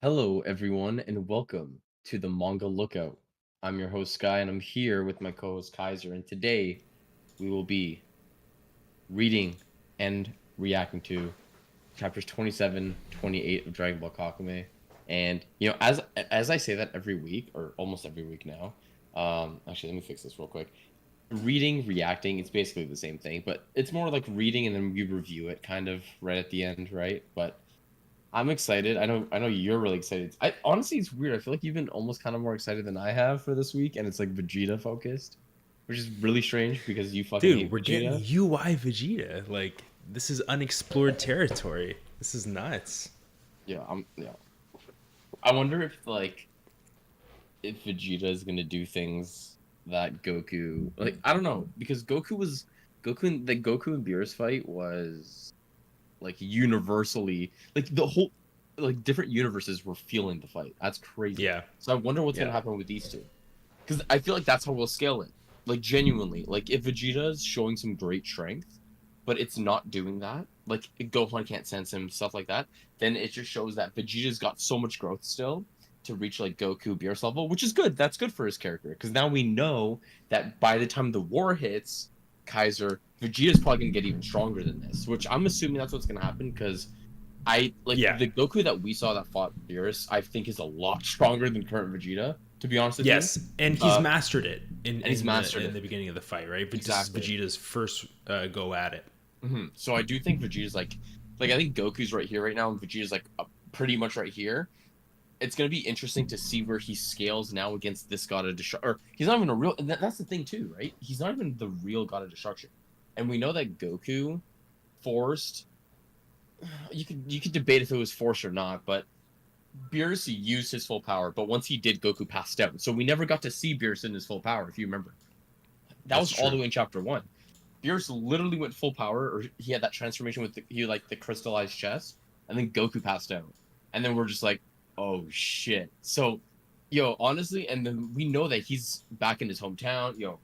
Hello, everyone, and welcome to the Manga Lookout. I'm your host, Sky, and I'm here with my co host, Kizer. And today we will be reading and reacting to chapters 27, 28 of Dragon Ball Kakumei. And, as I say that every week, or almost every week now, actually, let me fix this real quick. Reading, reacting, it's basically the same thing, but it's more like reading and then we review it kind of right at the end, right? But I'm excited. I know you're really excited. I honestly it's weird. I feel like you've been almost kind of more excited than I have for this week, and it's like Vegeta focused, which is really strange because you fucking Dude, hate we're getting Vegeta. UI Vegeta. Like, this is unexplored territory. This is nuts. Yeah. I wonder if Vegeta is gonna do things that Goku like I don't know because Goku and Beerus fight was like universally like the whole like different universes were feeling the fight. That's crazy. Yeah, So I wonder what's gonna yeah, happen with these two. Because I feel like that's how we'll scale it. Like genuinely, like if Vegeta is showing some great strength, but it's not doing that, like Gohan can't sense him, stuff like that, then it just shows that Vegeta's got so much growth still to reach like Goku Beerus level, which is good. That's good for his character because now we know that by the time the war hits, Kaiser Vegeta's probably gonna get even stronger than this, which I'm assuming that's what's gonna happen because I like yeah. the Goku that we saw that fought Beerus. I think is a lot stronger than current Vegeta. To be honest with you, Yes, and he's uh, mastered it in and he's in the mastered in it the beginning of the fight, right? But this is exactly. Vegeta's first go at it. So I do think Vegeta's like I think Goku's right here right now, and Vegeta's like pretty much right here. It's gonna be interesting to see where he scales now against this god of destruction. Or he's not even a real. And that's the thing too, right? He's not even the real god of destruction, and we know that Goku forced. You could debate if it was forced or not, but Beerus used his full power. But once he did, Goku passed out. So we never got to see Beerus in his full power, if you remember. That That's was all the true. way in chapter one. Beerus literally went full power, or he had that transformation with the crystallized chest, and then Goku passed out, and then we're just like, oh shit. So, honestly, and then we know that he's back in his hometown.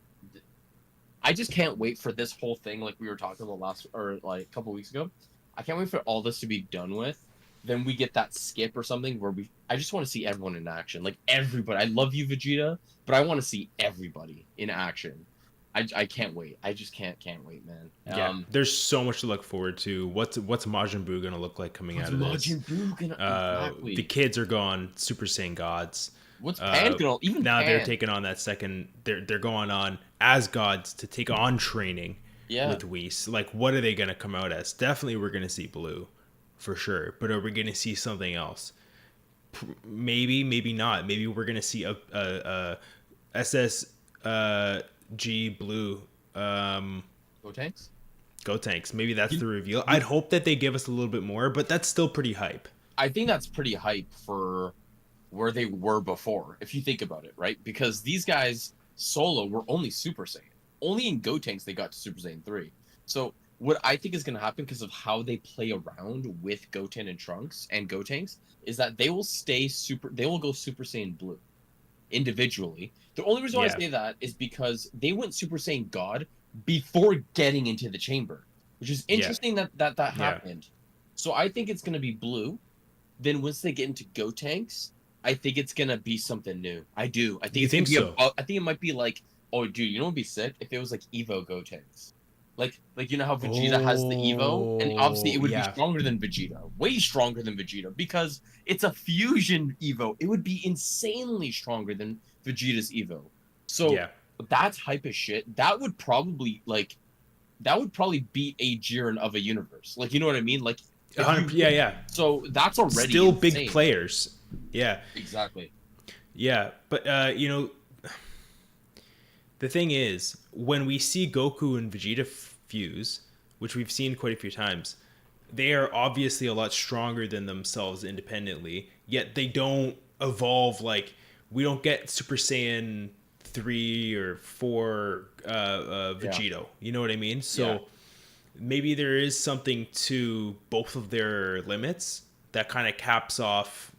I just can't wait for this whole thing, like we were talking about last or like a couple weeks ago. I can't wait for all this to be done with. Then we get that skip or something where I just want to see everyone in action, like everybody. I love you, Vegeta, but I want to see everybody in action. I can't wait. I just can't wait, man. Yeah, there's so much to look forward to. What's Majin Buu gonna look like coming What's out of this? Majin Buu gonna The exactly? kids are gone Super Saiyan gods. What's Pan Uh, gonna even Now they're Pan? taking on that second. They're going on as gods to take on training Yeah, with Whis. Like, what are they gonna come out as? Definitely, we're gonna see blue, for sure. But are we gonna see something else? Maybe, maybe not. Maybe we're gonna see a SS G blue Go Tanks. Go Tanks. Maybe that's You, the reveal. you, I'd hope that they give us a little bit more, but that's still pretty hype. I think that's pretty hype for where they were before, if you think about it, right? Because these guys solo were only Super Saiyan. Only in Gotenks they got to Super Saiyan 3. So what I think is going to happen because of how they play around with Goten and Trunks and Gotenks is that they will go Super Saiyan Blue individually. The only reason why I Yeah, say that is because they went Super Saiyan God before getting into the chamber, which is yeah, interesting that yeah. happened. So I think it's going to be Blue. Then once they get into Go Tanks, I think it's gonna be something new. I do. I think You it's gonna think be a. so? I think it might be like, oh, dude, you know what'd be sick if it was like Evo Go Tanks, like you know how Vegeta has the Evo, and obviously it Oh, would be yeah, stronger than Vegeta, way stronger than Vegeta because it's a fusion Evo. It would be insanely stronger than Vegeta's Evo. So yeah. that's hype as shit. That would probably be a Jiren of a universe. Like you know what I mean? Like if you 100. Yeah, yeah. so that's already Still big insane. players. Yeah, Exactly. yeah. But the thing is, when we see Goku and Vegeta fuse, which we've seen quite a few times, they are obviously a lot stronger than themselves independently. Yet they don't evolve like we don't get Super Saiyan 3 or 4 Yeah. Vegito. You know what I mean? Yeah. So maybe there is something to both of their limits that kind of caps off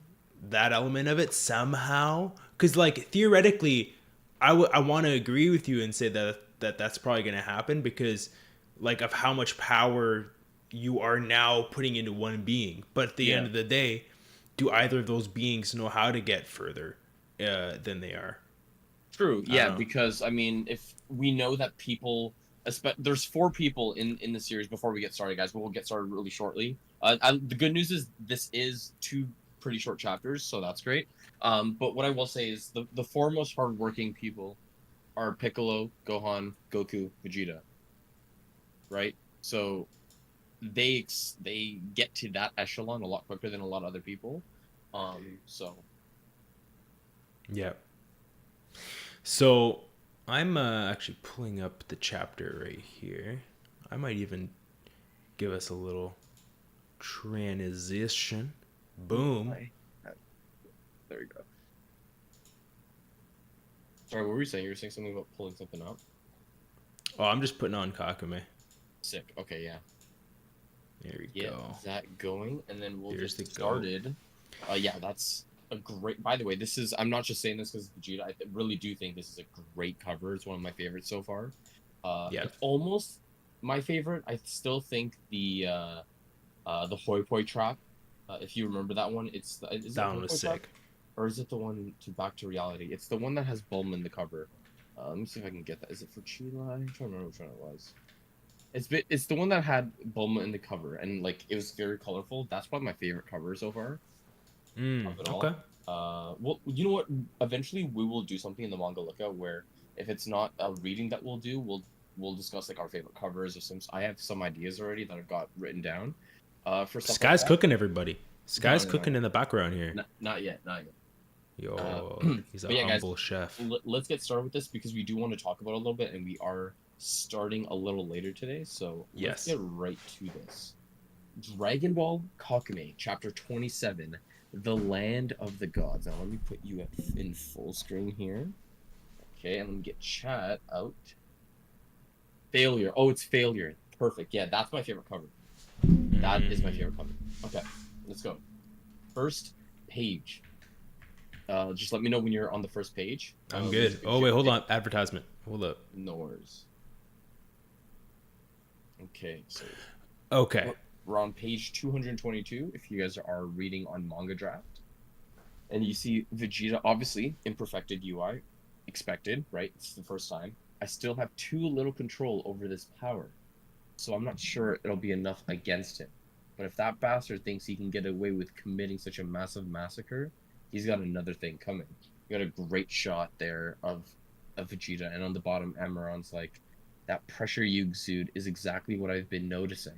that element of it somehow. Because like theoretically, I want to agree with you and say that's probably going to happen because like of how much power you are now putting into one being. But at the end Yeah. of the day, do either of those beings know how to get further than they are? True. I don't Yeah, know. because I mean, if we know that there's four people in the series. Before we get started, guys, but we'll get started really shortly. The good news is this is two pretty short chapters, so that's great. But what I will say is the four most hardworking people are Piccolo, Gohan, Goku, Vegeta, right? So they get to that echelon a lot quicker than a lot of other people. So Yeah. So I'm actually pulling up the chapter right here. I might even give us a little transition. Boom. I, there we go. Sorry, what were you saying? You were saying something about pulling something up. Oh, I'm just putting on Kakume. Sick. Okay, yeah. There we Get go. that going, and then we'll There's just the get goat. started. Yeah, that's a great. By the way, this is. I'm not just saying this because Vegeta. I really do think this is a great cover. It's one of my favorites so far. Yeah. It's almost my favorite. I still think the Hoi Poi trap. If you remember that one, is it That one Hoi was Poi trap sick. or is it the one to Back to Reality? It's the one that has Bulma in the cover. Let me see if I can get that. Is it for Chila? I'm trying to remember which one it was. It's the one that had Bulma in the cover and like it was very colorful. That's probably my favorite cover so far of it all. Okay. Well, you know what? Eventually, we will do something in the manga lookout where if it's not a reading that we'll do, we'll discuss like our favorite covers or some. I have some ideas already that I've got written down, for stuff like Sky's that. cooking, everybody. No, Sky's no, no, cooking no, in the background here. not yet, not yet. Yo, he's a But yeah, guys, humble chef. let's get started with this because we do want to talk about it a little bit, and we are starting a little later today. So let's Yes. get right to this. Dragon Ball Kakumei, Chapter 27, The Land of the Gods. Now, let me put you in full screen here. Okay, and let me get chat out. Failure. Oh, it's failure. Perfect. Yeah, that's my favorite cover. That is my favorite cover. Okay, let's go. First page. Just let me know when you're on the first page. I'm Let me good. just make Oh sure. wait, hold Okay, on. Advertisement. Hold up. no worries. Okay, so Okay. we're on page 222 if you guys are reading on Manga Draft. And you see Vegeta, obviously, imperfected UI. Expected, right? It's the first time. I still have too little control over this power. So I'm not sure it'll be enough against him. But if that bastard thinks he can get away with committing such a massive massacre, he's got another thing coming. You got a great shot there of Vegeta, and on the bottom, Amaron's like, that pressure you exude is exactly what I've been noticing.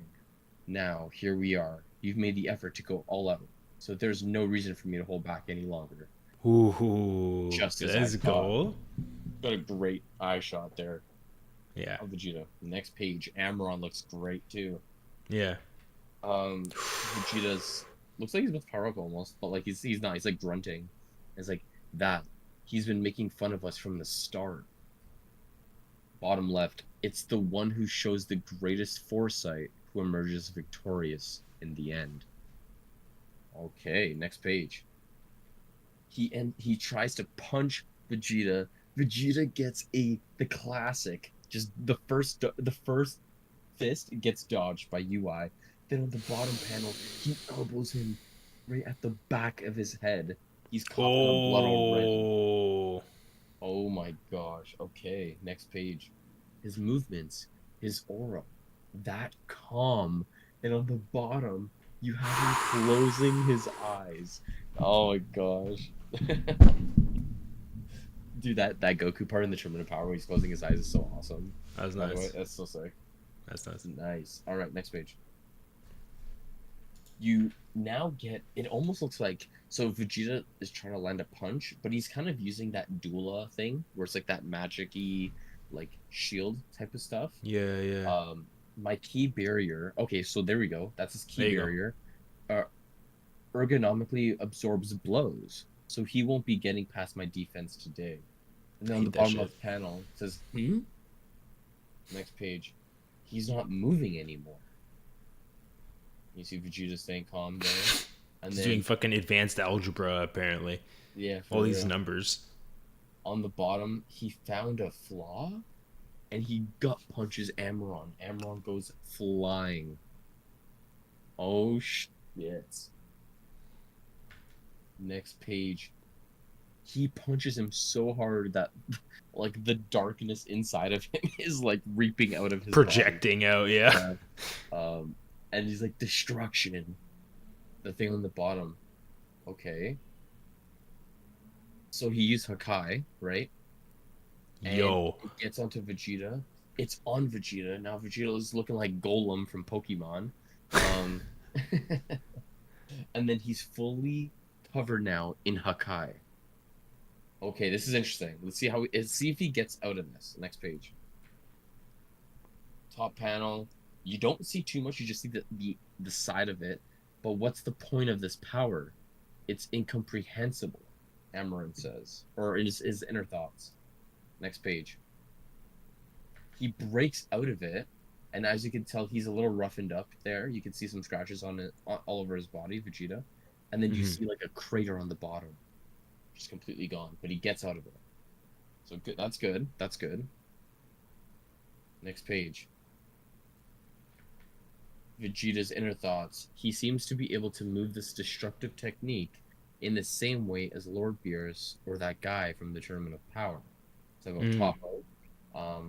Now, here we are. You've made the effort to go all out, so there's no reason for me to hold back any longer. Ooh, Just as I let's thought. go. Got a great eye shot there Yeah. of Vegeta. Next page, Amaron looks great too. Yeah. Vegeta's looks like he's with power up almost, but like he's not. He's like grunting. It's like that. He's been making fun of us from the start. Bottom left, it's the one who shows the greatest foresight who emerges victorious in the end. Okay, next page. He tries to punch Vegeta. Vegeta gets the classic, just the first fist gets dodged by UI. Then on the bottom panel, he elbows him right at the back of his head. He's coughing up blood already. Oh. Oh my gosh. Okay, next page. His movements, his aura, that calm. And on the bottom, you have him closing his eyes. Oh my gosh. Dude, that Goku part in the Tournament of Power when he's closing his eyes is so awesome. That was By the way, nice. that's so sick. That's nice. Nice. All right, next page. You now get it almost looks like so Vegeta is trying to land a punch, but he's kind of using that Dula thing where it's like that magic-y like shield type of stuff. Yeah, yeah. My key barrier. Okay, so there we go. That's his key There you go. barrier. Uh, ergonomically absorbs blows, so he won't be getting past my defense today. And then on the Hate that bottom shit. left panel it says, "Hmm." Next page, he's not moving anymore. You see Vegeta staying calm there, and He's then doing fucking advanced algebra apparently. yeah, All for these real. numbers. On the bottom, he found a flaw, and he gut punches Amaron. Amaron goes flying. Oh shit! Next page, he punches him so hard that like the darkness inside of him is like reaping out of his body. Projecting out, yeah. Yeah. Um, and he's like destruction. The thing on the bottom. Okay. So he used Hakai, right? And Yo. it gets onto Vegeta. It's on Vegeta. Now Vegeta is looking like Golem from Pokemon. Um, and then he's fully covered now in Hakai. Okay, this is interesting. Let's see if he gets out of this. Next page. Top panel. You don't see too much. You just see the side of it. But what's the point of this power? It's incomprehensible. Amaranth says, or in his inner thoughts. Next page. He breaks out of it, and as you can tell, he's a little roughened up there. You can see some scratches on it all over his body, Vegeta, and then you see like a crater on the bottom, just completely gone. But he gets out of it, so good. That's good. That's good. Next page. Vegeta's inner thoughts. He seems to be able to move this destructive technique in the same way as Lord Beerus or that guy from the Tournament of Power. So about Toppo.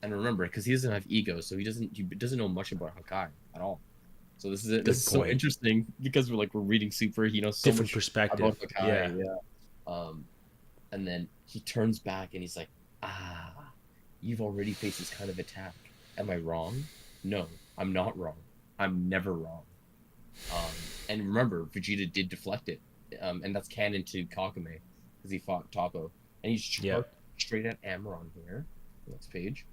And remember, because he doesn't have ego, so he doesn't know much about Hakai at all. So this is so interesting because we're reading Super. He knows so different much perspective about Hakai. Yeah. And then he turns back and he's like, "Ah, you've already faced this kind of attack. Am I wrong? No, I'm not wrong. I'm never wrong." And remember, Vegeta did deflect it, and that's canon to Kakumei because he fought Toppo, and he's charged straight at Amaron here. Next page.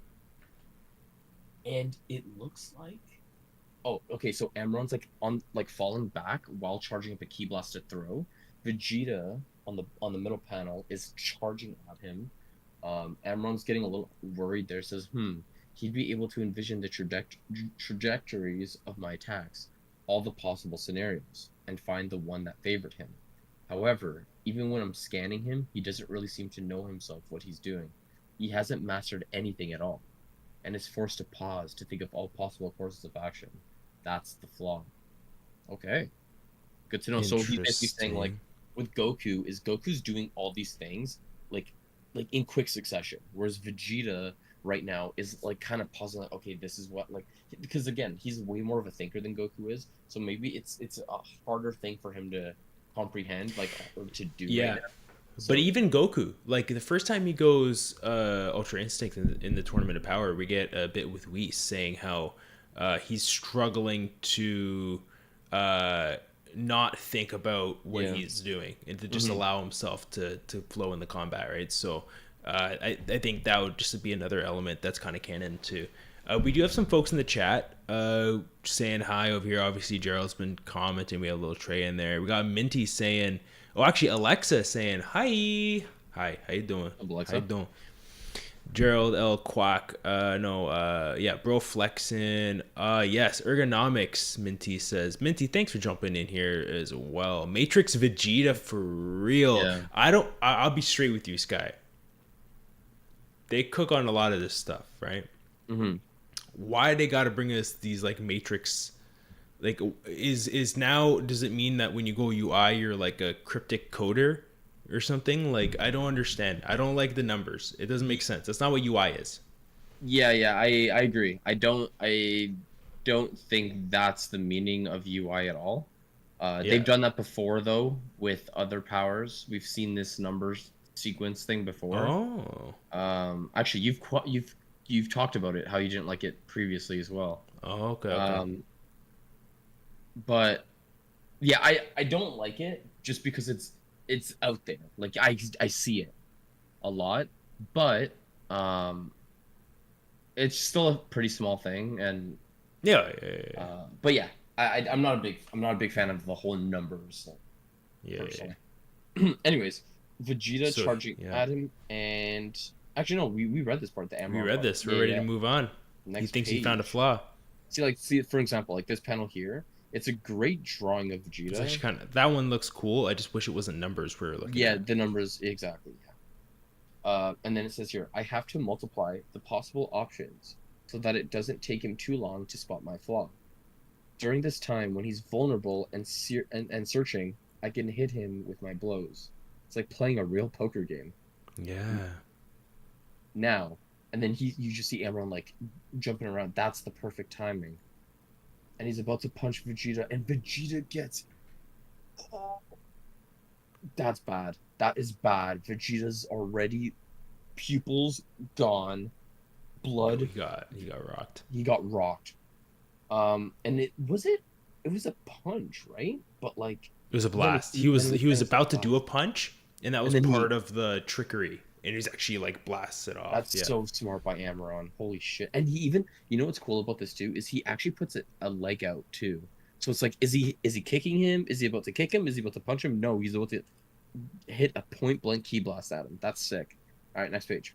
And it looks like, oh, okay. So Amaron's falling back while charging up a Ki Blast to throw. Vegeta on the middle panel is charging at him. Amaron's getting a little worried there. Says, he'd be able to envision the trajectories of my attacks, all the possible scenarios, and find the one that favored him. However, even when I'm scanning him, he doesn't really seem to know himself what he's doing. He hasn't mastered anything at all, and is forced to pause to think of all possible courses of action. That's the flaw. Okay. Good to know. So he's basically saying, with Goku, Goku's doing all these things, like in quick succession, whereas Vegeta right now is kind of pausing, okay, this is what, because again, he's way more of a thinker than Goku is, so maybe it's a harder thing for him to comprehend, or to do right now. But even Goku, the first time he goes Ultra Instinct in the Tournament of Power, we get a bit with Whis saying how he's struggling to not think about what he's doing and to just allow himself to flow in the combat, right? So I think that would just be another element that's kind of canon too. We do have some folks in the chat saying hi over here. Obviously, Gerald's been commenting. We have a little Trey in there. We got Minty saying... Oh, actually, Alexa saying hi. Hi, how you doing? Alexa. How you doing? Gerald L. Quack. Bro flexing. Yes, ergonomics, Minty says. Minty, thanks for jumping in here as well. Matrix Vegeta for real. Yeah. I'll be straight with you, Sky. They cook on a lot of this stuff, right? Mm-hmm. Why they gotta bring us these Matrix... is now, does it mean that when you go UI you're a cryptic coder or something? I don't understand. I don't like the numbers. It doesn't make sense. That's not what UI is. I agree. I don't think that's the meaning of UI at all. They've done that before though with other powers. We've seen this numbers sequence thing before. Actually, you've talked about it, how you didn't like it previously as well. Okay. But yeah, I don't like it just because it's out there. I see it a lot, but it's still a pretty small thing, and but yeah, I'm not a big fan of the whole numbers thing. Anyways, Vegeta charging at him, and actually no, we read this part. We read this. We're ready to move on. He thinks he found a flaw. See for example, this panel here. It's a great drawing of Vegeta. It's actually that one looks cool. I just wish it wasn't numbers we're looking at. Yeah, the numbers, exactly. Yeah. And then it says here, I have to multiply the possible options so that it doesn't take him too long to spot my flaw. During this time, when he's vulnerable and searching, I can hit him with my blows. It's like playing a real poker game. Yeah. Now, and then you just see Amron like jumping around. That's the perfect timing. And he's about to punch Vegeta, and Vegeta gets. Oh, that's bad. That is bad. Vegeta's already pupils gone, Yo, blood. he got rocked. He got rocked. And it was a punch, right? But like It was a then blast. then He was then it's a about to do a blast. punch, and that And was then part of the trickery. And he's actually like blasts it off. that's Yeah. so smart by Amaron. Holy shit. And he even, you know what's cool about this too, is he actually puts a leg out too. So it's like, is he kicking him? Is he about to kick him? Is he about to punch him? No, he's about to hit a point blank key blast at him. That's sick. All right, next page.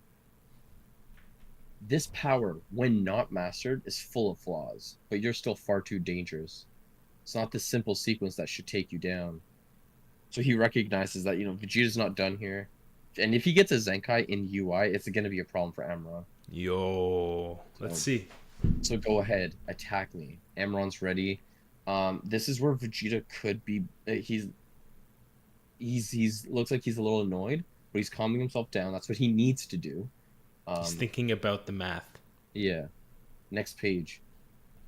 This power, when not mastered, is full of flaws, but you're still far too dangerous. It's not this simple sequence that should take you down. So he recognizes that, Vegeta's not done here. And if he gets a Zenkai in UI, it's going to be a problem for Amron. Yo, let's see. So go ahead, attack me. Amron's ready. This is where Vegeta could be. He's looks like he's a little annoyed, but he's calming himself down. That's what he needs to do. He's thinking about the math. Yeah. Next page.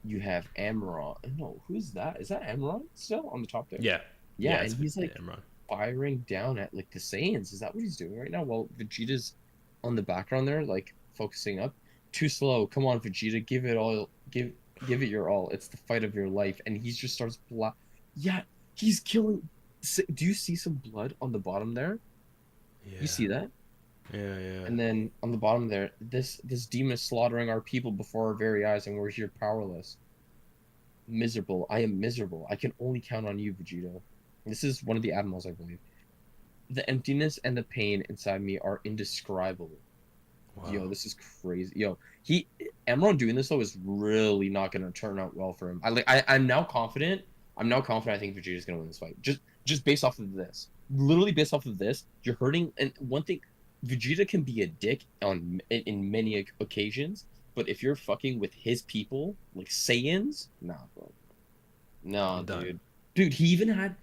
You have Amron. No, who's that? Is that Amron still on the top there? Yeah. Yeah, and he's like Imran. firing down at like the Saiyans. Is that what he's doing right now? While Vegeta's on the background there, like focusing up. Too slow. Come on, Vegeta, give it all. Give it your all. It's the fight of your life. And he just starts Yeah, he's killing. Do you see some blood on the bottom there? Yeah. You see that? Yeah, yeah. And then on the bottom there, this demon is slaughtering our people before our very eyes, and we're here powerless. Miserable. I am miserable. I can only count on you, Vegeta. This is one of the admirals, I believe. The emptiness and the pain inside me are indescribable. Wow. Yo, this is crazy. Yo, Amron doing this though is really not gonna turn out well for him. I'm now confident. I think Vegeta's gonna win this fight. Just based off of this. Literally based off of this, you're hurting. And one thing, Vegeta can be a dick in many occasions, but if you're fucking with his people, like Saiyans, nah, bro. No, dude. He even had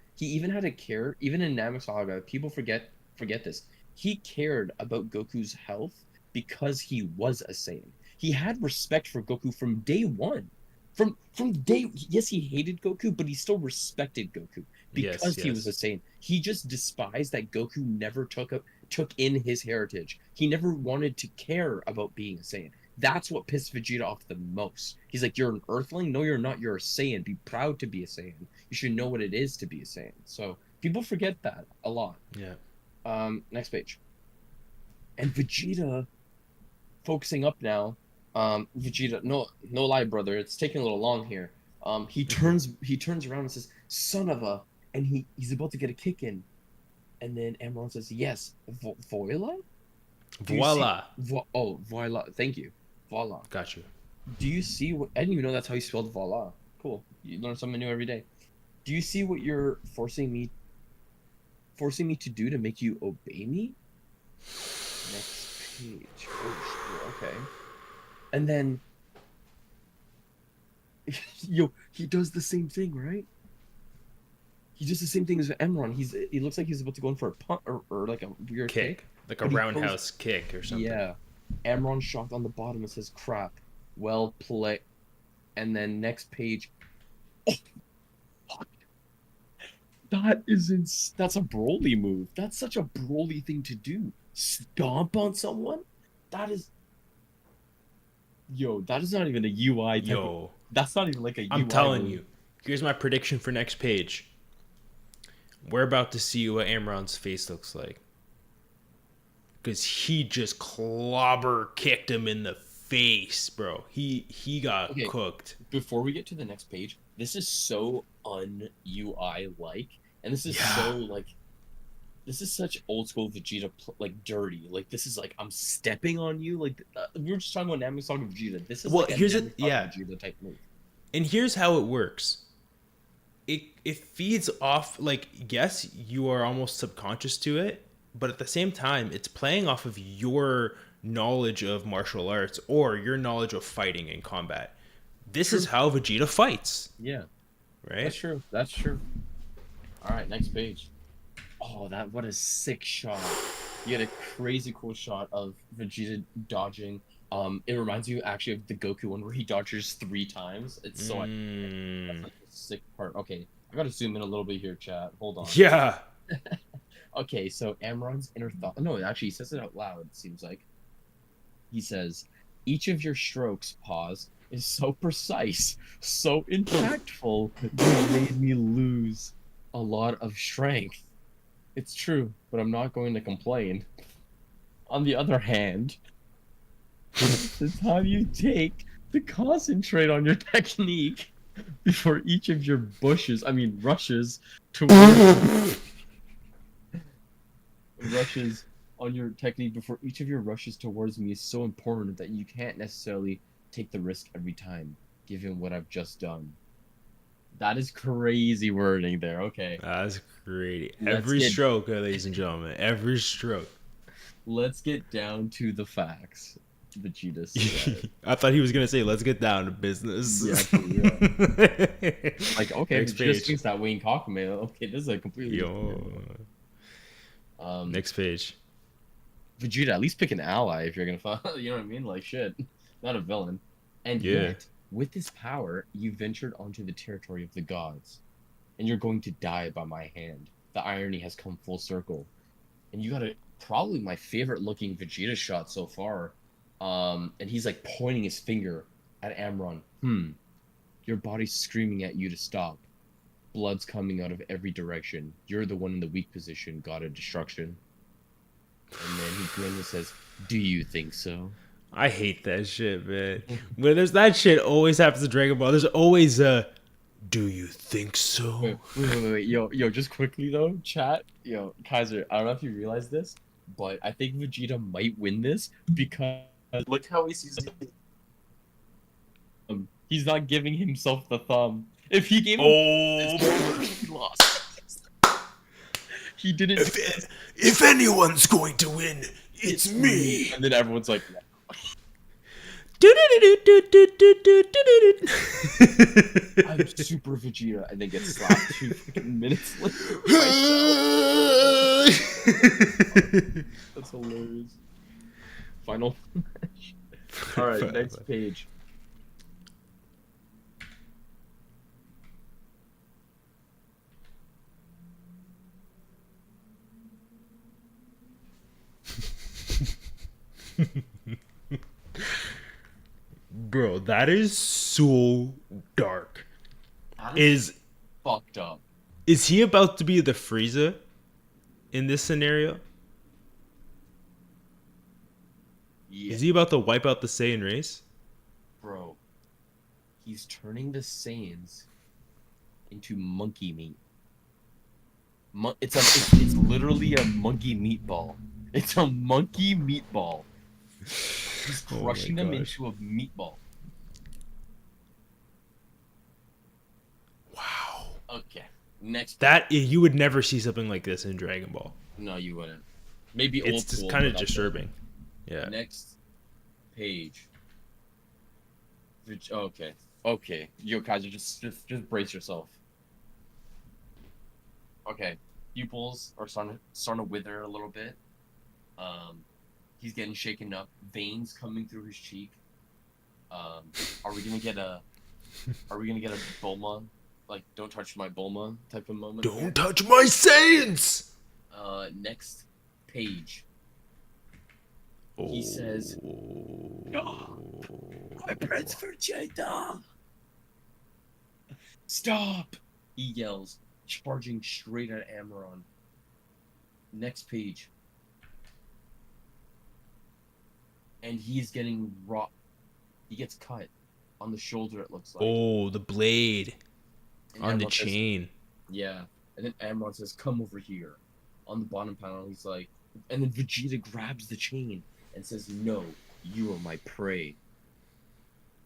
a care. Even in Namek Saga, people forget this. He cared about Goku's health because he was a Saiyan. He had respect for Goku from day one. From day, yes, he hated Goku, but he still respected Goku because he was a Saiyan. He just despised that Goku never took in his heritage. He never wanted to care about being a Saiyan. That's what pissed Vegeta off the most. He's like, you're an Earthling? No, you're not. You're a Saiyan. Be proud to be a Saiyan. You should know what it is to be a Saiyan. So people forget that a lot. Yeah. Next page. And Vegeta, focusing up now. Vegeta, no lie, brother. It's taking a little long here. He turns around and says, "Son of a," and he's about to get a kick in, and then Amron says, "Yes, Voila." Voila. Voila. Thank you. Voila. Got you. Do you see what? I didn't even know that's how you spelled voila. Cool. You learn something new every day. Do you see what you're forcing me to do to make you obey me? Next page. Oh, shit. Okay. And then, he does the same thing, right? He does the same thing as Emron. He looks like he's about to go in for a punt or like a weird kick. Like a roundhouse kick or something. Yeah. Amron shocked on the bottom and says, "Crap. Well played." And then next page. Oh, fuck. That's a Broly move. That's such a Broly thing to do. Stomp on someone? That is not even a UI. That's not even like a UI. I'm telling you. Here's my prediction for next page. We're about to see what Amron's face looks like. Because he just clobber kicked him in the face, bro. He got cooked. Before we get to the next page, this is so un-UI like, and this is this is such old school Vegeta, like dirty. Like this is like, I'm stepping on you. Like we were just talking about Namek Saga Vegeta. This is Vegeta type move. And here's how it works. It feeds off, like, yes, you are almost subconscious to it, but at the same time, it's playing off of your knowledge of martial arts or your knowledge of fighting and combat. This is how Vegeta fights. Yeah. Right? That's true. All right, next page. Oh, what a sick shot. You get a crazy cool shot of Vegeta dodging. It reminds you actually of the Goku one where he dodges 3 times. It's so iconic. That's like the sick part. Okay, I gotta zoom in a little bit here, chat. Hold on. Yeah. Okay, so Amron's inner thought. No, actually, he says it out loud. It seems like he says, "Each of your strokes, pause, is so precise, so impactful. You made me lose a lot of strength. It's true, but I'm not going to complain. On the other hand, the time you take to concentrate on your technique before each of your rushes towards rushes on your technique before each of your rushes towards me is so important that you can't necessarily take the risk every time, given what I've just done." That is crazy wording there. Okay. That's great. Let's Every get- stroke, ladies and gentlemen. Every stroke. Let's get down to the facts. Vegeta said. I thought he was gonna say, "Let's get down to business." Yeah, for real. Like, okay, Next Vegeta page. thinks that way in Kakumei. Okay, this is a completely Next page. Vegeta, at least pick an ally if you're gonna fight. You know what I mean? Like, shit, not a villain. And Yeah. yet, with this power, you ventured onto the territory of the gods, and you're going to die by my hand. The irony has come full circle, and you got probably my favorite looking Vegeta shot so far. And he's like pointing his finger at Amron. Your body's screaming at you to stop. Blood's coming out of every direction. You're the one in the weak position, god of destruction. And then he grins and says, "Do you think so?" I hate that shit, man. When there's that shit always happens to Dragon Ball. There's always a, "Do you think so?" Wait. Yo, just quickly though, chat. Yo, Kizer, I don't know if you realize this, but I think Vegeta might win this because look how he sees. He's not giving himself the thumb. If he gave him he lost. He didn't. If anyone's going to win, it's me. And then everyone's like, yeah. "I'm Super Vegeta," and then gets slapped 2 fucking minutes later. That's hilarious. Final. All right, next page. Bro, that is so dark. That Is fucked up. is he about to be the Frieza in this scenario? Yeah, Is he about to wipe out the Saiyan race? bro. He's turning the Saiyans into monkey meat. It's literally a monkey meatball. It's a monkey meatball. He's crushing them into a meatball. Wow. Okay, next. That you would never see something like this in Dragon Ball. No, you wouldn't. Maybe old It's school, kind of but that's it. disturbing. Yeah. Next page. Okay. Yo, Kaiser, just brace yourself. Okay, pupils are starting to wither a little bit. He's getting shaken up. Veins coming through his cheek. Are we gonna get a Bulma, like "don't touch my Bulma" type of moment? Don't touch my Saiyans. Next page. He says, "My Prince Vegeta! Stop!" he yells, charging straight at Amaron. Next page. And he's getting rocked. He gets cut on the shoulder, it looks like. Oh, the blade And on the Amron says, chain. yeah. And then Amron says, "Come over here." On the bottom panel, he's like, and then Vegeta grabs the chain and says, "No, you are my prey."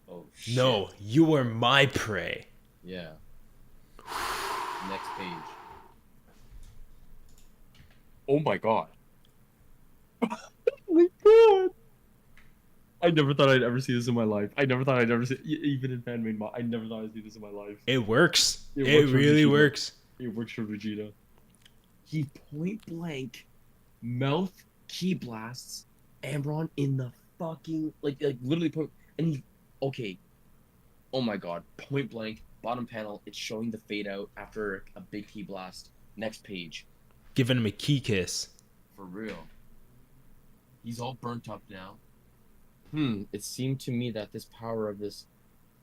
Oh, shit. No, you are my prey. Yeah. Next page. Oh my god. Oh my god. I never thought I'd ever see this in my life. I never thought I'd ever see, even in fan-made mod, I never thought I'd see this in my life. It works. It It works for really Vegeta. works. It works for Vegeta. He point blank mouth key blasts Amron in the fucking like literally point and he okay. Oh my god. Point blank, bottom panel, it's showing the fade out after a big key blast. Next page. Giving him a key kiss. For real. He's all burnt up now. It seemed to me that this power of this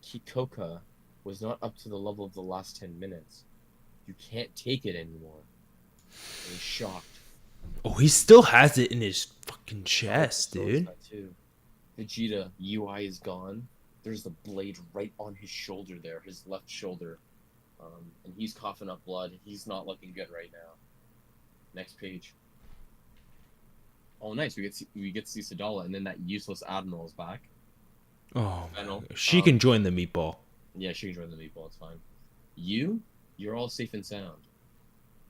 Kikoka was not up to the level of the last 10 minutes. You can't take it anymore. And he's shocked. Oh, he still has it in his fucking chest, So is dude. that too. Vegeta, UI is gone. There's the blade right on his shoulder there, his left shoulder. And he's coughing up blood. He's not looking good right now. Next page. Oh, nice. We get to see Sadala, and then that useless Admiral is back. Oh, Fennel. she can join the meatball. Yeah, she can join the meatball. It's fine. You're all safe and sound.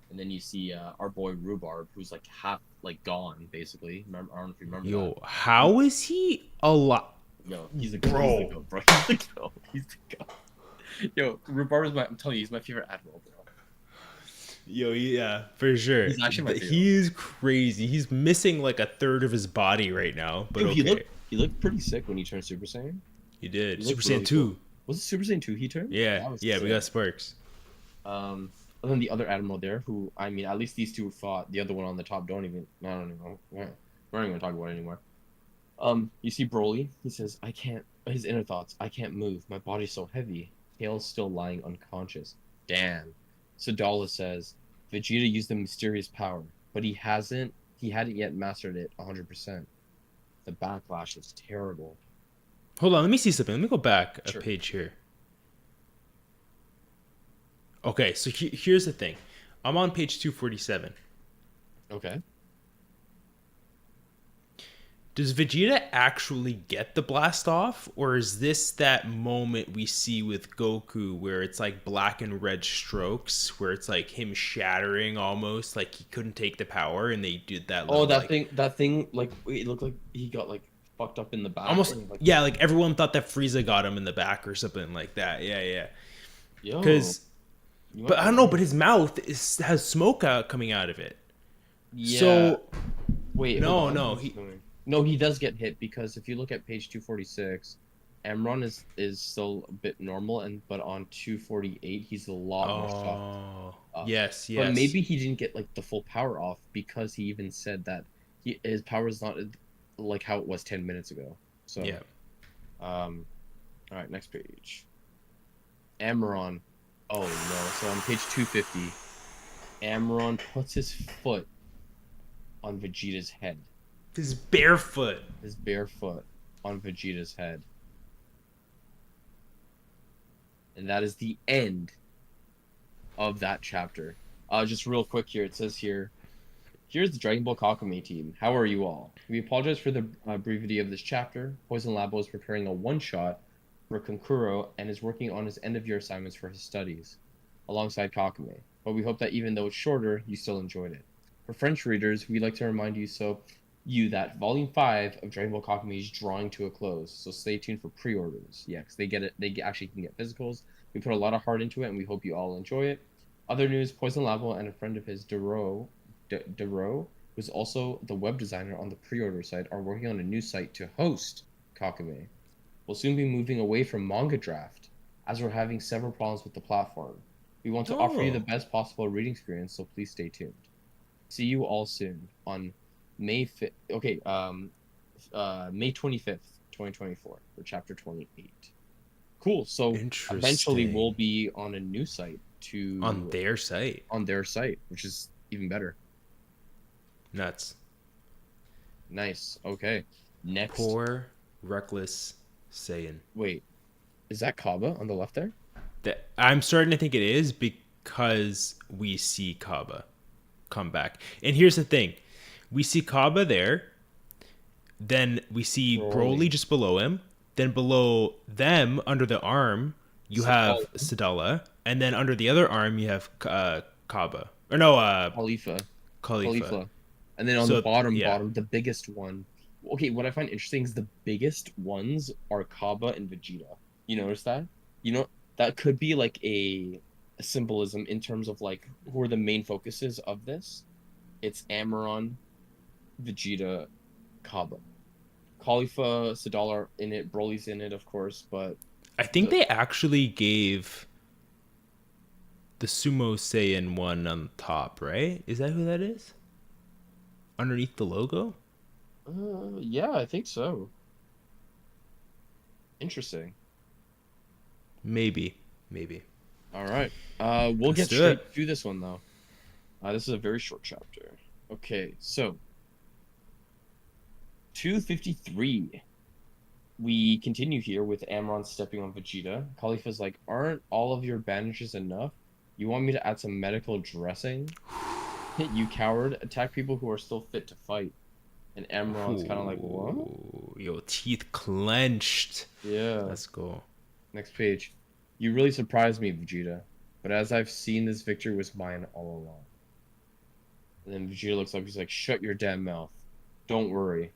And then you see our boy Rhubarb, who's like half like gone, basically. Remember, I don't know if you remember. Yo, that. how is he alive? Yo, he's a Bro. He's the goat, bro. He's the goat. He's the goat. Yo, Rhubarb is I'm telling you, he's my favorite admiral, bro. Yo, yeah, for sure. He's actually my But favorite. he's crazy. He's missing like a third of his body right now. But Yo, okay, he looked pretty sick when he turned Super Saiyan. he did. he Super looked Saiyan really 2. cool. Was it Super Saiyan 2 he turned? Yeah, That was yeah, we sick. got Sparks. And then the other admiral there, who I mean, at least these two fought. The other one on the top don't even. I don't even know. We're not even gonna talk about it anymore. You see Broly. He says, "I can't." His inner thoughts. I can't move. My body's so heavy. Tail's still lying unconscious. Damn. Sadala says, Vegeta used the mysterious power, but he hadn't yet mastered it 100%. The backlash is terrible. Hold on, let me see something. Let me go back Sure. a page here. Okay, so here's the thing. I'm on page 247. Okay. Does Vegeta actually get the blast off, or is this that moment we see with Goku where it's like black and red strokes, where it's like him shattering almost, like he couldn't take the power, and they did that. Oh, little, that like, thing, like it looked like he got like fucked up in the back. almost, like, yeah, like everyone thought that Frieza got him in the back or something like that. Yeah. Yo, Because, you but might I be don't know. right. But his mouth has smoke coming out of it. Yeah. So Wait. no, hold on. no, No, he does get hit because if you look at page 246, Amron is still a bit normal, but on 248 he's a lot more shocked. Yes. But maybe he didn't get like the full power off because he even said that his power is not like how it was 10 minutes ago. So yeah. all right, next page. Amron. Oh no! So on page 250, Amron puts his foot on Vegeta's head. His barefoot. His bare foot on Vegeta's head. And that is the end of that chapter. Just real quick here, it says here, here's the Dragon Ball Kakumei team. How are you all? We apologize for the brevity of this chapter. Poison Labo is preparing a one-shot for Konkuro and is working on his end-of-year assignments for his studies, alongside Kakumei. But we hope that even though it's shorter, you still enjoyed it. For French readers, we'd like to remind you that Volume 5 of Dragon Ball Kakumei is drawing to a close, so stay tuned for pre-orders. Yeah, because they actually can get physicals. We put a lot of heart into it, and we hope you all enjoy it. Other news, Poison Labo and a friend of his, Dero, who's also the web designer on the pre-order site, are working on a new site to host Kakumei. We'll soon be moving away from Manga Draft, as we're having several problems with the platform. We want to offer you the best possible reading experience, so please stay tuned. See you all soon on May 5th. Okay, May 25th, 2024 for chapter 28. Cool. So eventually we'll be on a new site on their site, which is even better. Nuts. Nice. Okay. Next. Poor reckless Saiyan. Wait, is that Kaba on the left there? I'm starting to think it is because we see Kaba come back. And here's the thing. We see Kaba there. Then we see Broly just below him. Then below them, under the arm, you have Sadala. And then under the other arm, you have Kaba. Or no, Khalifa. And then on the bottom, the biggest one. Okay, what I find interesting is the biggest ones are Kaba and Vegeta. You notice that? You know, that could be like a symbolism in terms of like who are the main focuses of this. It's Amaron, Vegeta, Kaba. Khalifa, Sadala are in it, Broly's in it, of course, but I think the they actually gave the Sumo Saiyan one on top, right? Is that who that is? Underneath the logo? yeah, I think so. Interesting. Maybe. Maybe. All right. We'll Let's get do straight it. to this one though. This is a very short chapter. Okay, so 253. We continue here with Amron stepping on Vegeta. Khalifa's like, aren't all of your bandages enough? You want me to add some medical dressing? You coward, attack people who are still fit to fight. And Amron's kind of like, what? Ooh, yo, teeth clenched. Yeah. Let's go. Next page. You really surprised me, Vegeta. But as I've seen, this victory was mine all along. And then Vegeta looks up. He's like, shut your damn mouth. Don't worry.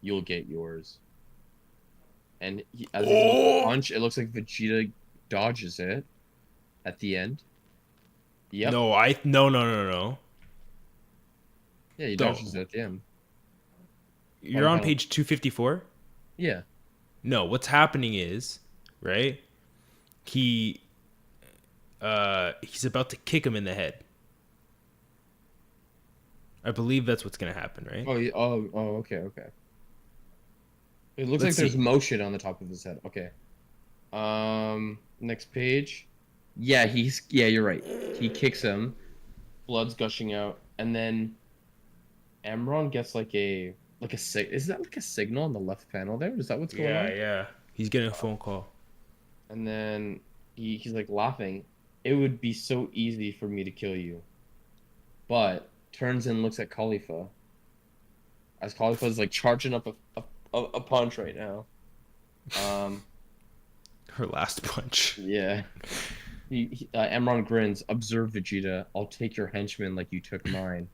You'll get yours. And as he's about to Oh punch, it looks like Vegeta dodges it at the end. Yep. no! No. Yeah, he dodges it Don't. at the end. You're Bottom on panel. page 254. Yeah. No, what's happening is right. He he's about to kick him in the head. I believe that's what's gonna happen, right? Okay, okay. It looks like Let's there's see. motion on the top of his head. Okay. Next page. Yeah, you're right. He kicks him, blood's gushing out, and then Amron gets is that like a signal on the left panel there? Is that what's going Yeah, on? yeah. He's getting a phone call. And then he's like laughing. It would be so easy for me to kill you. But turns and looks at Khalifa. As Khalifa's like charging up a punch right now. Um, Her last punch. yeah. Amron grins. Observe, Vegeta. I'll take your henchman like you took mine.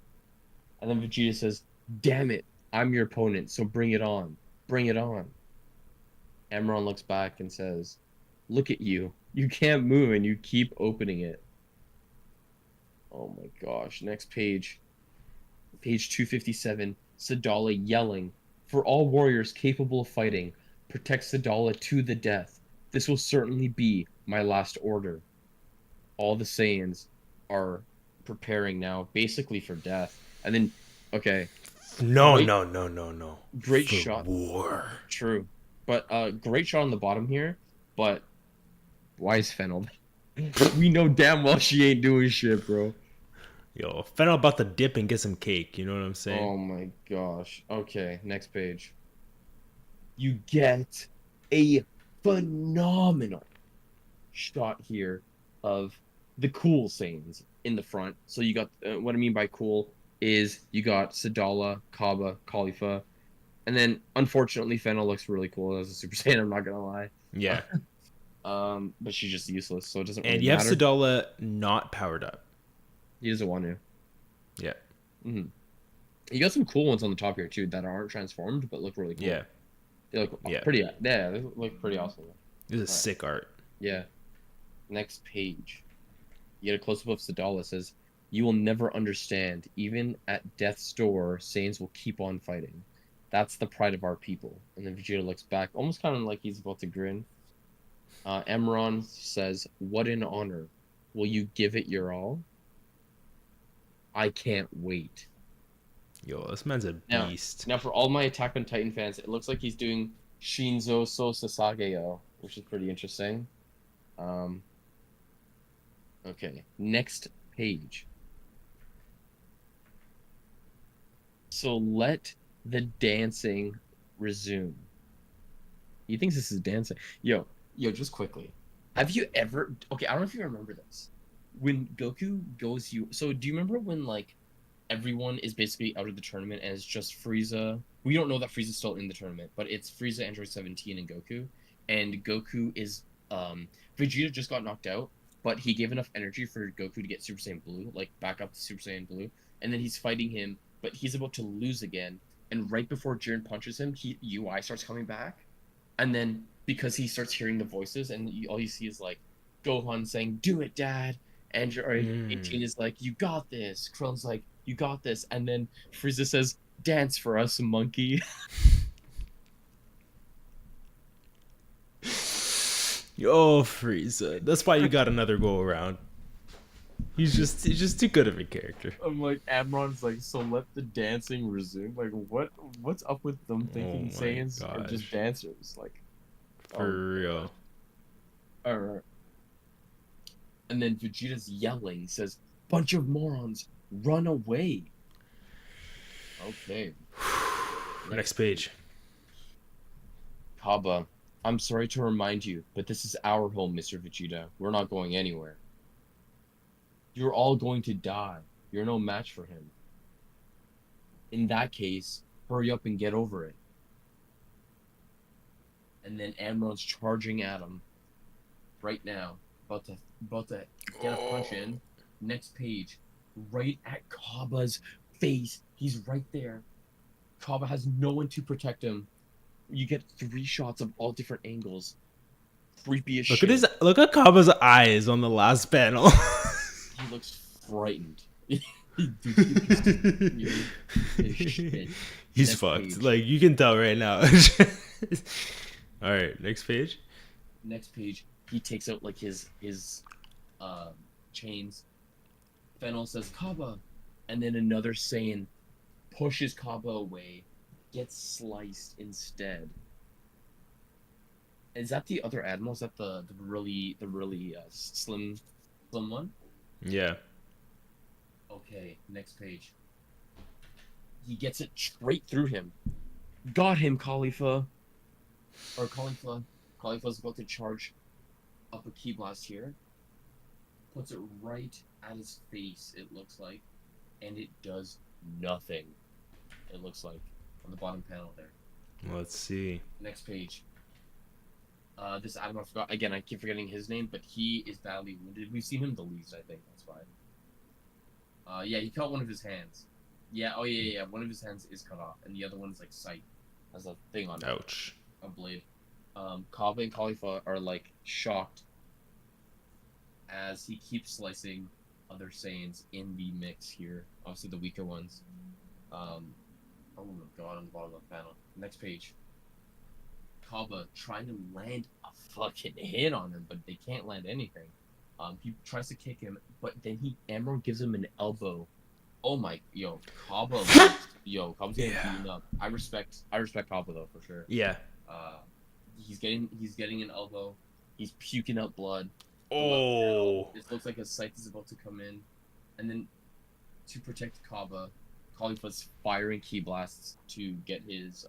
And then Vegeta says, "Damn it, I'm your opponent, so bring it on. Bring it on." Amron looks back and says, "Look at you. You can't move and you keep opening it." Oh my gosh. Next page. Page 257. Sadala yelling, "For all warriors capable of fighting, protect Sadala to the death. This will certainly be my last order." All the Saiyans are preparing now, basically for death. And then, okay, No, great, no, no, no, no. great For shot. war. True, but great shot on the bottom here. But why is Fennel? We know damn well she ain't doing shit, bro. Yo, Fennel about to dip and get some cake. You know what I'm saying? Oh my gosh. Okay, next page. You get a phenomenal shot here of the cool Saiyans in the front. So you got what I mean by cool is you got Sadala, Kaba, Khalifa, and then unfortunately Fennel looks really cool as a Super Saiyan. I'm not gonna lie, Yeah. but she's just useless, so it doesn't really And you have matter. Sadala not powered up. He doesn't want to. Yeah. hmm You got some cool ones on the top here too that aren't transformed but look really cool. Yeah. They look Yeah. pretty. Yeah, they look pretty awesome. This is Alright. sick art. Yeah. Next page. You get a close up of Sadala. Says, "You will never understand. Even at death's door, Saiyans will keep on fighting. That's the pride of our people." And then Vegeta looks back, almost kind of like he's about to grin. Emron says, "What an honor. Will you give it your all? I can't wait." Yo, this man's a Now, beast. now for all my Attack on Titan fans, it looks like he's doing Shinzo so Sasageo, which is pretty interesting. Um, okay, next page. So let the dancing resume. He thinks this is dancing. Yo, just quickly. Have you ever? Okay, I don't know if you remember this. When Goku goes, so do you remember when like everyone is basically out of the tournament and it's just Frieza? We don't know that Frieza's still in the tournament, but it's Frieza, Android 17, and Goku. And Goku is Vegeta just got knocked out, but he gave enough energy for Goku to get Super Saiyan Blue, like back up to Super Saiyan Blue, and then he's fighting him, but he's about to lose again. And right before Jiren punches him, UI starts coming back, and then because he starts hearing the voices, and all you see is like Gohan saying, "Do it, Dad," Android 18 is like, "You got this." Krillin's like, "You got this," and then Frieza says, "Dance for us, monkey." Oh, Frieza. That's why you got another go around. He's just too good of a character. I'm like, Amron's like, "So let the dancing resume." Like, what's up with them Oh thinking my Saiyans are just gosh. dancers? Like, oh For my gosh. real. All right. And then Vegeta's yelling, says, "Bunch of morons, run away." Okay. Next page. Kaba, I'm sorry to remind you, but this is our home, Mr. Vegeta. We're not going anywhere. You're all going to die. You're no match for him. In that case, hurry up and get over it. And then Amron's charging at him right now, about to get a punch in. Next page, right at Kaba's face. He's right there. Kaba has no one to protect him. You get 3 shots of all different angles. Creepy as shit. Look at Kaba's eyes on the last panel. He looks frightened. Dude, he looks scared as shit. He's Next fucked. page. Like you can tell right now. All right, next page. Next page, he takes out like his chains. Fennel says Kaba, and then another Saiyan pushes Kaba away, gets sliced instead. Is that the other admiral? Is that the really slim one? Yeah. Okay, next page. He gets it straight through him. Got him, Khalifa. Or Khalifa. Khalifa's about to charge up a key blast here. Puts it right at his face, it looks like. And it does nothing. It looks like. On the bottom panel there. Let's see. Next page. This Adam, I forgot. Again, I keep forgetting his name, but he is badly wounded. We've seen him the least, I think. That's why. Yeah, he cut one of his hands. Yeah, oh yeah. One of his hands is cut off, and the other one's like sight. Has a thing on it. Ouch. A blade. Kaba and Khalifa are like shocked as he keeps slicing other Saiyans in the mix here. Obviously the weaker ones. Oh my god, on the bottom of the panel. Next page. Kaba trying to land a fucking hit on him, but they can't land anything. He tries to kick him, but then Amron gives him an elbow. Oh my, Kaba, Kaba's getting beaten up. I respect Kaba though for sure. Yeah. He's getting an elbow. He's puking out blood. Oh. It looks like a sight is about to come in, and then to protect Kaba, Khalifa's firing key blasts to get his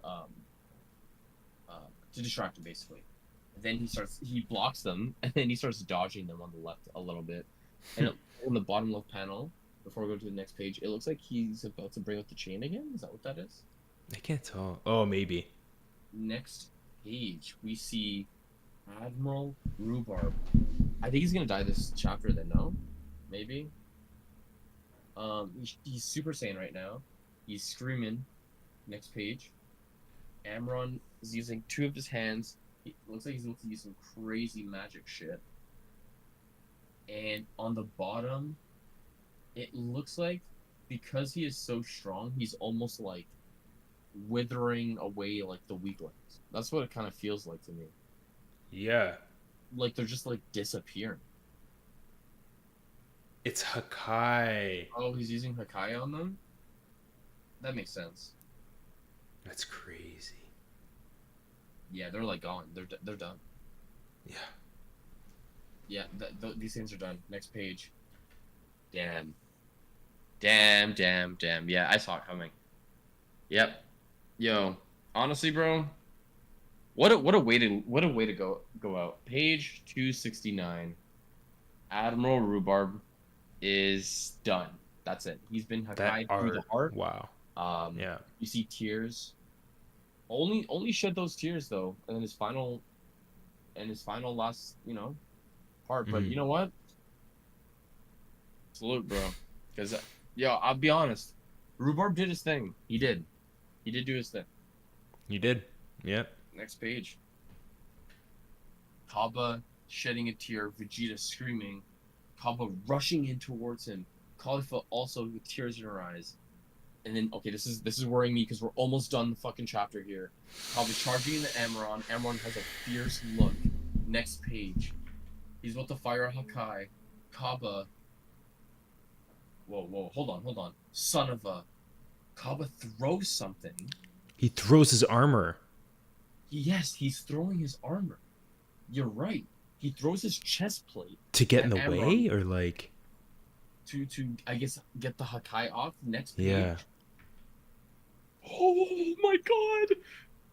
to distract him basically. And then he blocks them, and then he starts dodging them on the left a little bit. And on the bottom left panel, before we go to the next page, it looks like he's about to bring out the chain again. Is that what that is? I can't tell. Oh, maybe. Next page, we see Admiral Rhubarb. I think he's gonna die this chapter. Then no, maybe. He's Super Saiyan right now. He's screaming. Next page. Amron is using 2 of his hands. It looks like he's about to use some crazy magic shit. And on the bottom, it looks like because he is so strong, he's almost like withering away like the weaklings. That's what it kind of feels like to me. Yeah. Like they're just like disappearing. It's Hakai. Oh, he's using Hakai on them? That makes sense. That's crazy. Yeah, they're like gone. They're done. Yeah. Yeah, these things are done. Next page. Damn. Yeah, I saw it coming. Yep. Yo, honestly, bro, what a way to go out. Page 269. Admiral Rhubarb is done. That's it. He's been Hakai through the heart. Wow. Yeah. You see tears. Only shed those tears though, and then his final last, part. But you know what? Salute, bro. Because I'll be honest, Rhubarb did his thing. He did do his thing. You did. Yep. Next page. Kaba shedding a tear, Vegeta screaming, Kaba rushing in towards him. Caulifla also with tears in her eyes. And then, okay, this is worrying me because we're almost done the fucking chapter here. Kaba's charging into Amaron. Amaron has a fierce look. Next page. He's about to fire a Hakai. Kaba. Whoa, hold on. Son of a. Kaba throws something. He throws his armor. Yes, he's throwing his armor. You're right. He throws his chest plate. To get in the Amaron way, or like... To I guess, get the Hakai off. Next page. Yeah. Oh my god!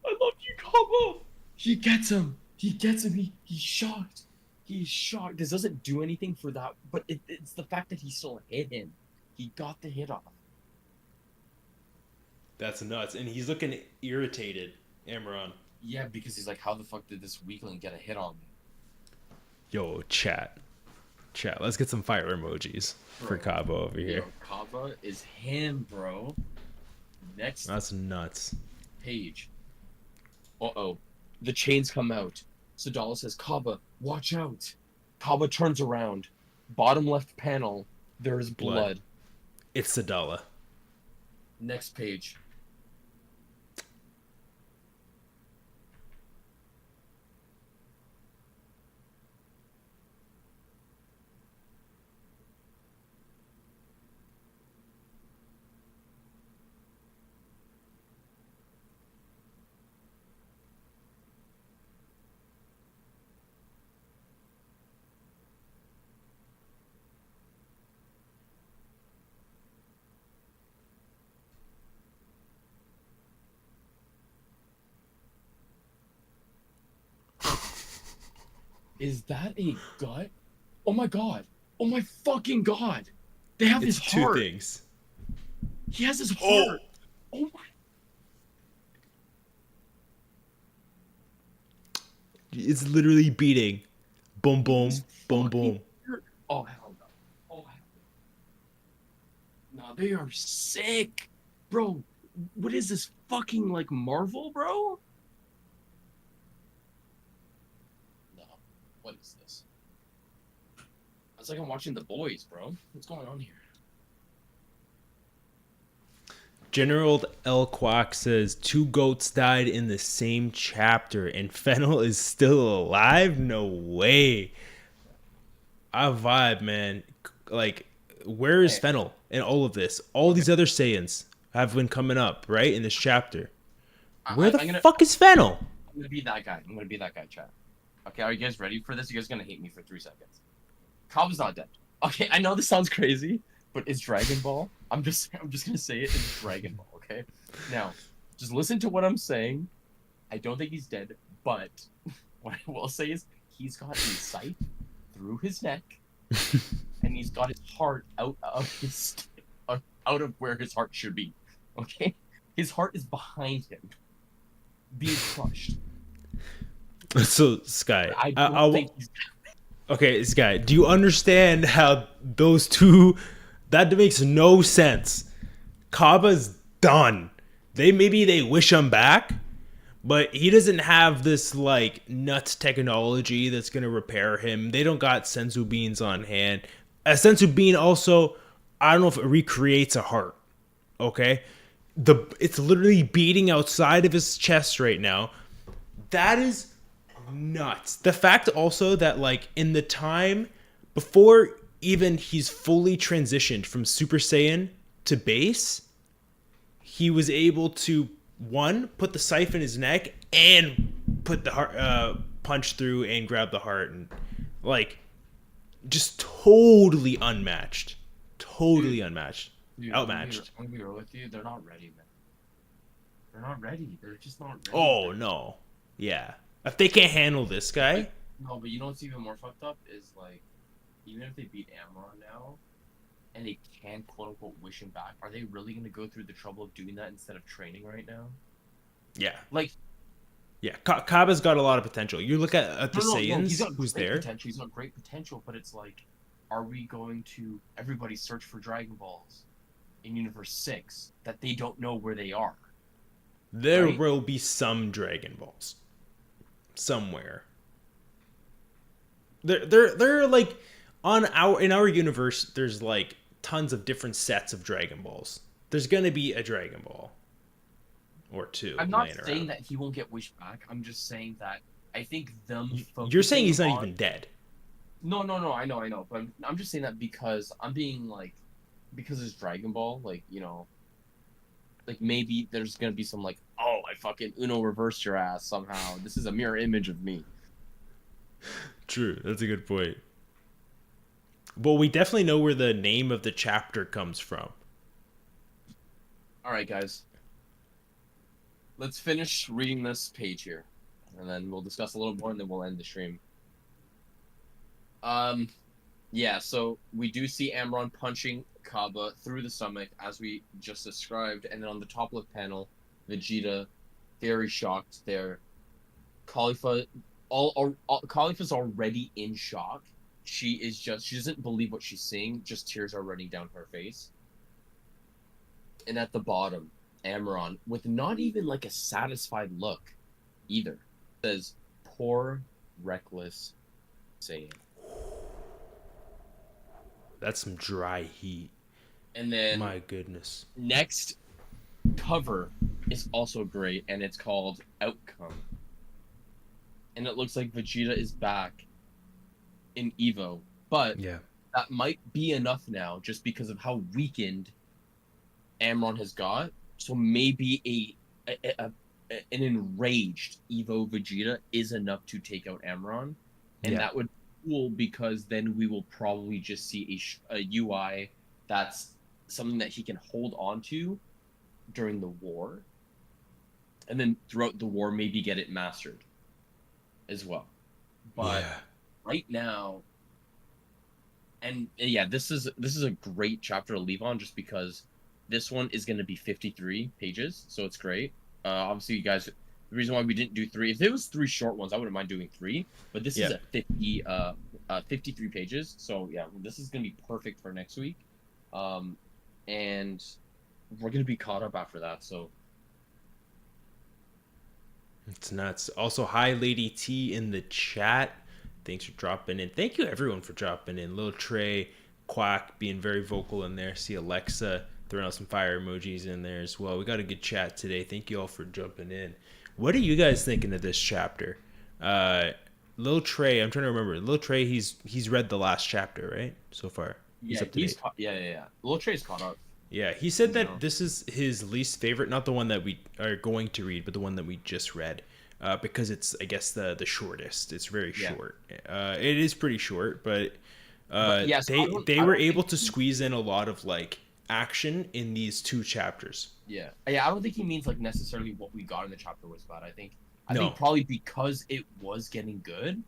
I love you, Kaba! He gets him! He's shocked. He's shocked. This doesn't do anything for that, but it's the fact that he still hit him. He got the hit off. That's nuts. And he's looking irritated, Amaron. Yeah, because he's like, how the fuck did this weakling get a hit on me? Yo, chat, let's get some fire emojis for Kaba over here. Kaba is him, bro. Next. That's nuts. Page. Uh-oh. The chains come out. Sadala says, Kaba, watch out. Kaba turns around. Bottom left panel, there is blood. It's Sadala. Next page. Is that a gut? Oh my god. Oh my fucking god. They have his heart. Two things. He has his heart. Oh my. It's literally beating. Boom, boom, boom, boom. Oh, hell no. Oh, hell no. No, they are sick. Bro, what is this fucking, like, Marvel, bro? No. What is this? It's like I'm watching The Boys, bro. What's going on here? General L. Quack says 2 goats died in the same chapter and Fennel is still alive? No way. I vibe, man. Like, where is Fennel in all of this? All these other Saiyans have been coming up, right, in this chapter. Where the fuck is Fennel? I'm gonna be that guy. Chat. Okay, are you guys ready for this? You guys are gonna hate me for 3 seconds. Kaba's not dead. Okay, I know this sounds crazy, but it's Dragon Ball. I'm just gonna say it. It's Dragon Ball. Okay. Now, just listen to what I'm saying. I don't think he's dead, but what I will say is he's got a sight through his neck, and he's got his heart out of where his heart should be. Okay, his heart is behind him, being crushed. So Sky, I don't think he's. Okay, Sky, do you understand how those two? That makes no sense. Kaba's done. Maybe they wish him back, but he doesn't have this like nuts technology that's gonna repair him. They don't got sensu beans on hand. A sensu bean also, I don't know if it recreates a heart. Okay, it's literally beating outside of his chest right now. That is nuts. The fact also that like in the time before even he's fully transitioned from Super Saiyan to base, he was able to put the scythe in his neck and put the heart punch through and grab the heart, and like just totally unmatched. Dude, outmatched. I'm gonna be real with you. They're not ready, man. They're not ready. They're just not ready. Oh no. Yeah. If they can't handle this guy. No, but you know what's even more fucked up is like, even if they beat Amaron now, and they can quote unquote wish him back, are they really gonna go through the trouble of doing that instead of training right now? Yeah. Like. Yeah, Kaba's got a lot of potential. You look at the Saiyans, who's there. He's got great potential, but it's like, are we going to everybody search for Dragon Balls in Universe 6 that they don't know where they are? There will be some Dragon Balls somewhere. They're like in our universe, there's like tons of different sets of Dragon Balls. There's gonna be a Dragon Ball or two I'm not laying saying around. that he won't get wished back. I'm just saying that I think them You're saying focusing he's not on. even dead. No. I know. But I'm just saying that because I'm being like, because it's Dragon Ball, like, like maybe there's gonna be some like, oh, I fucking Uno reversed your ass somehow. This is a mirror image of me. True, that's a good point. Well, we definitely know where the name of the chapter comes from. All right, guys, let's finish reading this page here, and then we'll discuss a little more, and then we'll end the stream. Um, yeah. So we do see Amron punching Kaba through the stomach, as we just described, and then on the top left panel, Vegeta, very shocked there. Khalifa, Khalifa's already in shock. She doesn't believe what she's seeing. Just tears are running down her face. And at the bottom, Amron, with not even like a satisfied look either, says, "Poor, reckless Saiyan." That's some dry heat. And then My goodness. next cover is also great, and it's called Outcome. And it looks like Vegeta is back in Evo, but Yeah. that might be enough now, just because of how weakened Amron has got. So maybe an enraged Evo Vegeta is enough to take out Amron, and Yeah. that would be cool because then we will probably just see a UI that's something that he can hold on to during the war, and then throughout the war maybe get it mastered as well. But Yeah. right now, and yeah, this is a great chapter to leave on, just because this one is going to be 53 pages, so it's great. Obviously, you guys, the reason why we didn't do three, if it was three short ones, I wouldn't mind doing three, but this is Yeah. at 53 pages, so yeah, this is going to be perfect for next week. And we're going to be caught up after that, so It's nuts. Also, hi, Lady T in the chat. Thanks for dropping in. Thank you, everyone, for dropping in. Lil Trey, Quack being very vocal in there. See Alexa throwing out some fire emojis in there as well. We got a good chat today. Thank you all for jumping in. What are you guys thinking of this chapter? Lil Trey, I'm trying to remember. Lil Trey, he's read the last chapter, right? So far, he's yeah, up to date. yeah. Lil Trey's caught up. Yeah, he said You that know. this is his least favorite, not the one that we are going to read, but the one that we just read, because it's, I guess, the shortest. It's very Yeah. short. It is pretty short, but But yes, they I were don't able think to squeeze in a lot of like action in these two chapters. yeah, I don't think he means like necessarily what we got in the chapter was bad. I think No, probably because it was getting good,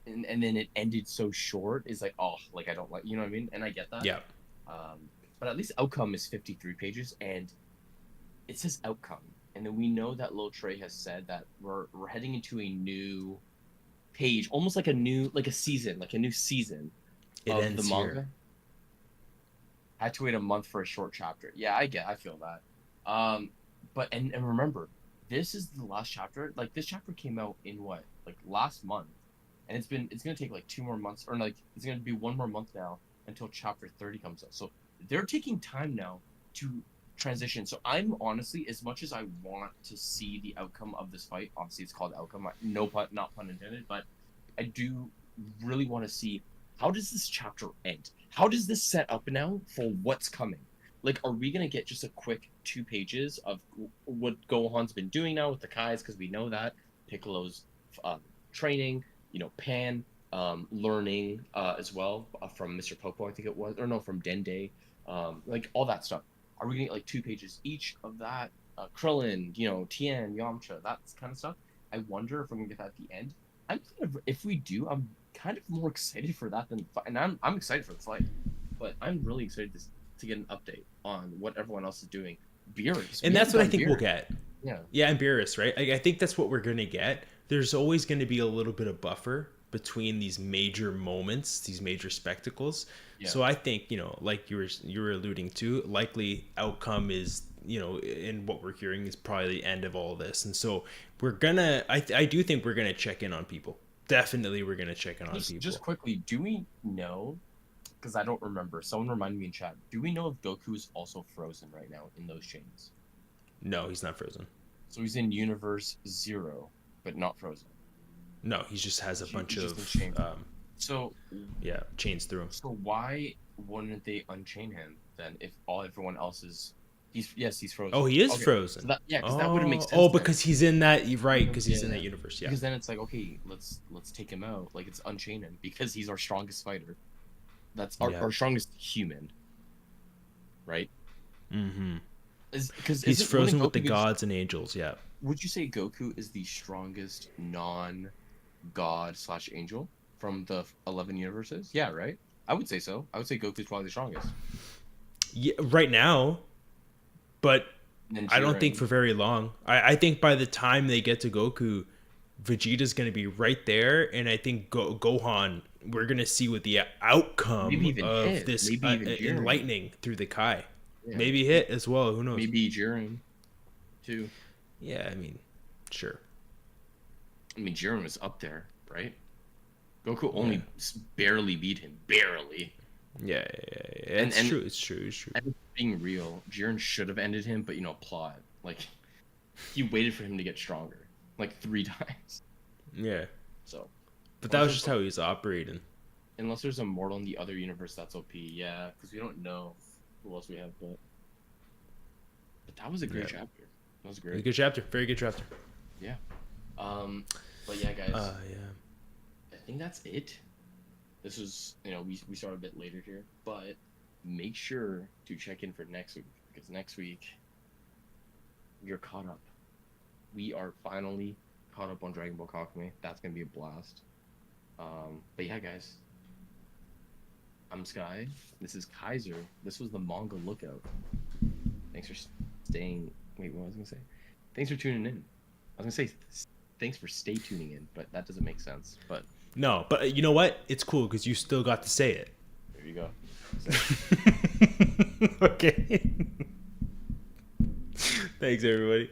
and then it ended so short is like, oh, like I don't like, you know what I mean? And I get that. yeah, But at least Outcome is 53 pages, and it says Outcome, and then we know that Lil Trey has said that we're heading into a new page, almost like a new season, like a new season it of the ends manga. here. I had to wait a month for a short chapter. Yeah, I feel that. But and remember, this is the last chapter. Like this chapter came out in what, like last month, and it's gonna take like 2 more months, or like it's gonna be 1 more month now until chapter 30 comes out. So they're taking time now to transition. So I'm honestly, as much as I want to see the outcome of this fight, obviously it's called outcome. No pun, not pun intended, but I do really want to see how does this chapter end? How does this set up now for what's coming? Like, are we gonna get just a quick 2 pages of what Gohan's been doing now with the Kais? Because we know that Piccolo's training, Pan learning as well from Mr. Popo, I think it was, or no, from Dende, like all that stuff. Are we gonna get like 2 pages each of that? Krillin, Tien, Yamcha, that kind of stuff. I wonder if we're gonna get that at the end. If we do, I'm kind of more excited for that than, and I'm excited for the fight, but I'm really excited to get an update on what everyone else is doing. Beerus, And that's what I think we'll get. Yeah, Yeah, and Beerus, right? I think that's what we're gonna get. There's always going to be a little bit of buffer between these major moments, these major spectacles. yeah. So I think, like you were alluding to, likely outcome is, in what we're hearing is probably the end of all this. And so I do think we're gonna check in on people. definitely we're gonna check in on people. Just quickly, do we know? Because I don't remember. Someone remind me in chat. Do we know if Goku is also frozen right now in those chains? No, he's not frozen. So he's in Universe 0, but not frozen. No, he just has a bunch of so chains through him. So why wouldn't they unchain him then? If everyone else is, he's frozen. Oh, he is frozen. So because that wouldn't make sense. Oh, because he's in that because he's in that universe. Yeah. Because then it's like, okay, let's take him out. Like, it's unchain him because he's our strongest fighter. That's our strongest human, right? Mm-hmm. Because he's frozen with the gods and angels. Yeah. Would you say Goku is the strongest non-god/angel from the 11 universes? Yeah, right. I would say so. I would say Goku's probably the strongest. Yeah, right now, but I don't think for very long. I think by the time they get to Goku, Vegeta's going to be right there, and I think Gohan, we're going to see what the outcome of this enlightening through the Kai. Yeah. Maybe hit as well. Who knows? Maybe Jiren, too. Yeah, I mean, sure. I mean, Jiren was up there, right? Goku only barely beat him. Barely. Yeah. It's true. It's true. And being real, Jiren should have ended him, but, plot. Like, he waited for him to get stronger. Like, 3 times. Yeah. So. But that was just how he was operating. Unless there's a mortal in the other universe that's OP. Yeah, because we don't know who else we have, but that was a great chapter. That was great. A good chapter. Very good chapter. Yeah. But yeah, guys. I think that's it. This was, we started a bit later here, but make sure to check in for next week, because next week you're caught up. We are finally caught up on Dragon Ball Kakumei. That's gonna be a blast. But yeah, guys. I'm Sky. This is Kizer. This was the Manga Lookout. Thanks for staying. Wait, what was I gonna say? Thanks for tuning in. I was gonna say thanks for stay tuning in, but that doesn't make sense. But no, but you know what? It's cool because you still got to say it. There you go. Okay. Thanks, everybody.